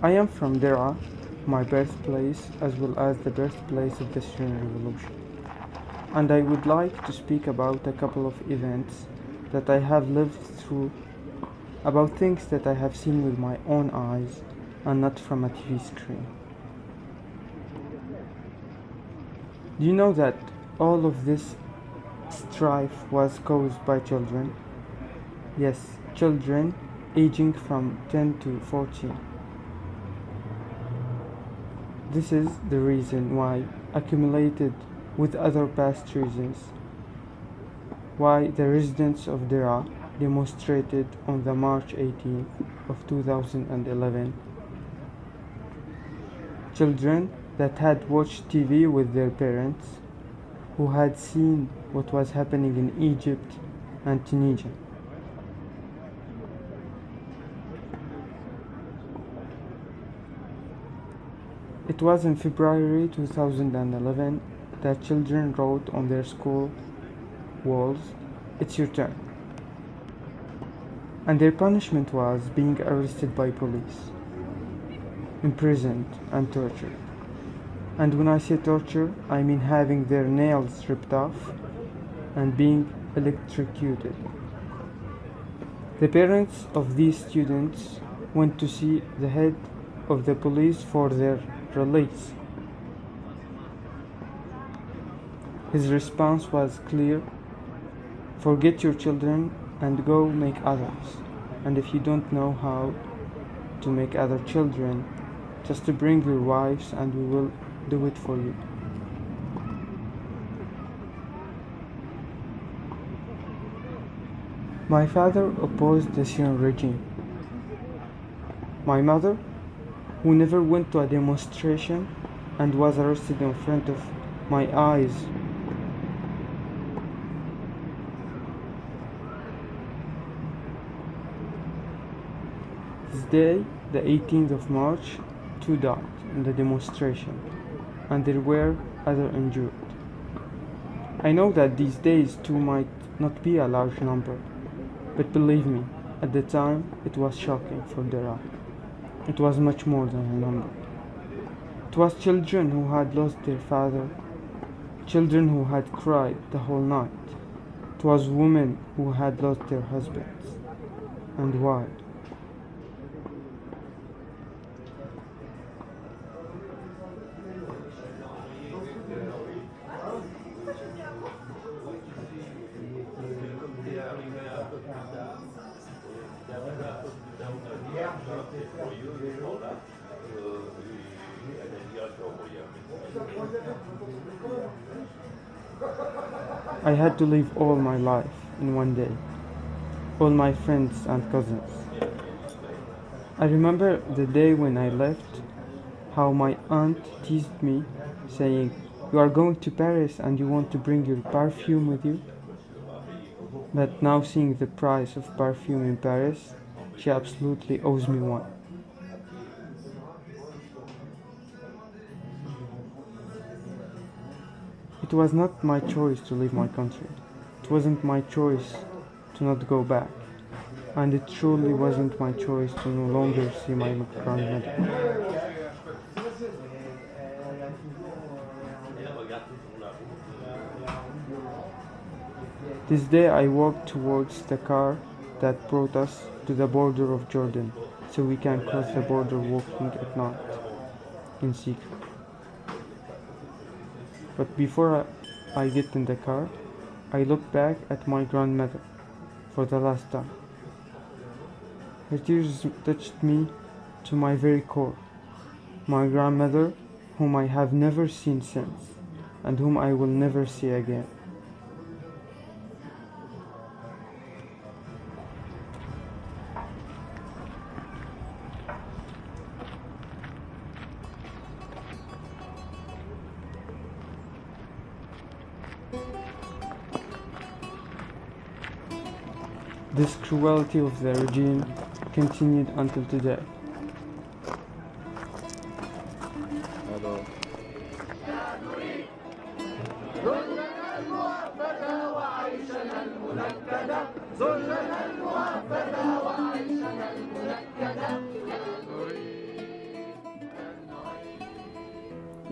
I am from Dera, my birthplace as well as the birthplace of the Syrian Revolution, and I would like to speak about a couple of events that I have lived through, about things that I have seen with my own eyes and not from a TV screen. Do you know that all of this strife was caused by children? Yes, children aging from 10 to 14. This is the reason why, accumulated with other past reasons, why the residents of Dera demonstrated on the March 18th of 2011. Children that had watched TV with their parents, who had seen what was happening in Egypt and Tunisia. It was in February 2011 that children wrote on their school walls, "It's your turn." And their punishment was being arrested by police, imprisoned and tortured. And when I say torture, I mean having their nails ripped off and being electrocuted. The parents of these students went to see the head of the police for their release. His response was clear: forget your children and go make others. And if you don't know how to make other children, just to bring your wives and we will do it for you. My father opposed the Syrian regime. My mother, who never went to a demonstration and was arrested in front of my eyes. This day, the 18th of March, 2 died in the demonstration, and there were other injured. I know that these days 2 might not be a large number, but believe me, at the time it was shocking for Dara. It was much more than a number. It was children who had lost their father, children who had cried the whole night. It was women who had lost their husbands. And why? I had to leave all my life in one day, all my friends and cousins. I remember the day when I left, how my aunt teased me, saying, "You are going to Paris and you want to bring your perfume with you?" But now seeing the price of perfume in Paris, she absolutely owes me one. It was not my choice to leave my country. It wasn't my choice to not go back. And it truly wasn't my choice to no longer see my grandmother. This day I walked towards the car that brought us to the border of Jordan, so we can cross the border walking at night, in secret. But before I get in the car, I look back at my grandmother for the last time. Her tears touched me to my very core. My grandmother, whom I have never seen since, and whom I will never see again. This cruelty of the regime continued until today.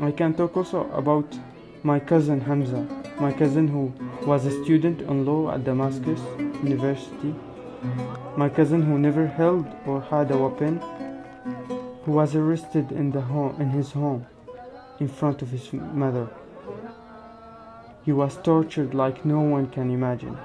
I can talk also about my cousin Hamza, my cousin who was a student in law at Damascus University, my cousin who never held or had a weapon, who was arrested in his home in front of his mother. He was tortured like no one can imagine.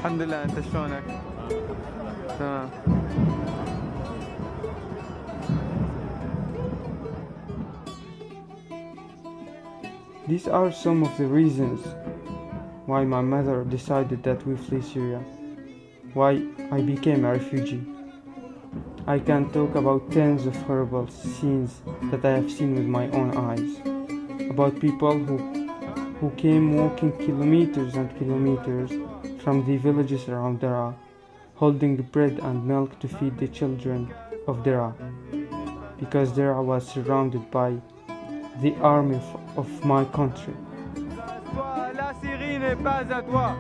الحمد لله انت شلونك؟ تمام. These are some of the reasons why my mother decided that we flee Syria, why I became a refugee. I can talk about tens of horrible scenes that I have seen with my own eyes, about people who came walking kilometers and kilometers from the villages around Daraa, holding bread and milk to feed the children of Daraa, because Daraa was surrounded by the army of my country. La Syrie n'est pas à toi.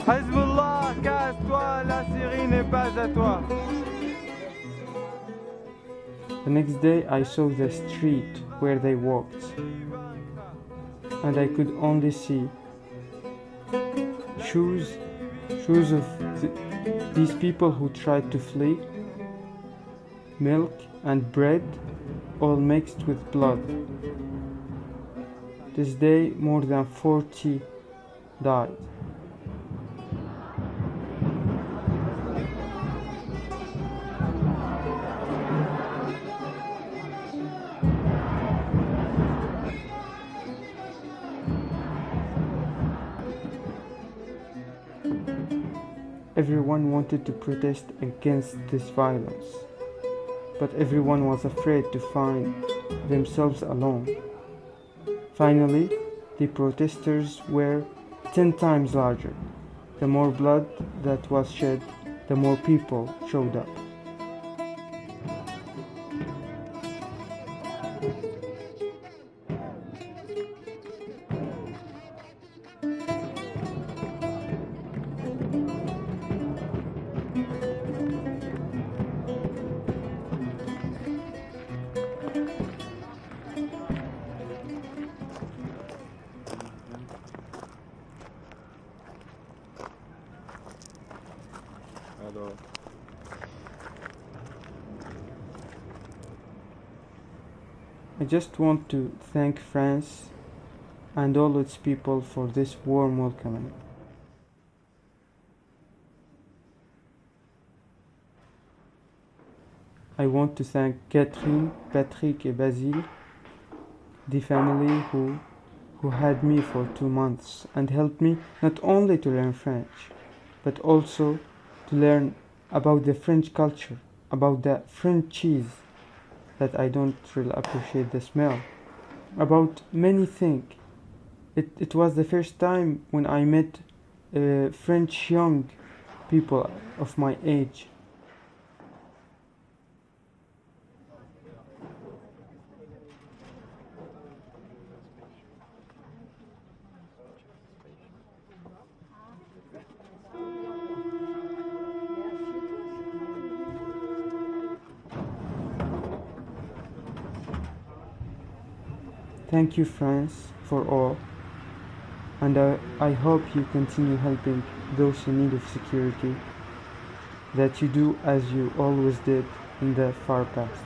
Hezbollah, casse-toi, la Syrie n'est pas à toi. The next day I saw the street where they walked, and I could only see shoes of these people who tried to flee, milk and bread, all mixed with blood. This day more than 40 died. Everyone wanted to protest against this violence, but everyone was afraid to find themselves alone. Finally, the protesters were 10 times larger. The more blood that was shed, the more people showed up. I just want to thank France and all its people for this warm welcoming. I want to thank Catherine, Patrick and Basile, the family who had me for 2 months and helped me not only to learn French, but also to learn about the French culture, about the French cheese that I don't really appreciate the smell, about many things. It was the first time when I met French young people of my age. Thank you, France, for all, and I hope you continue helping those in need of security, that you do as you always did in the far past.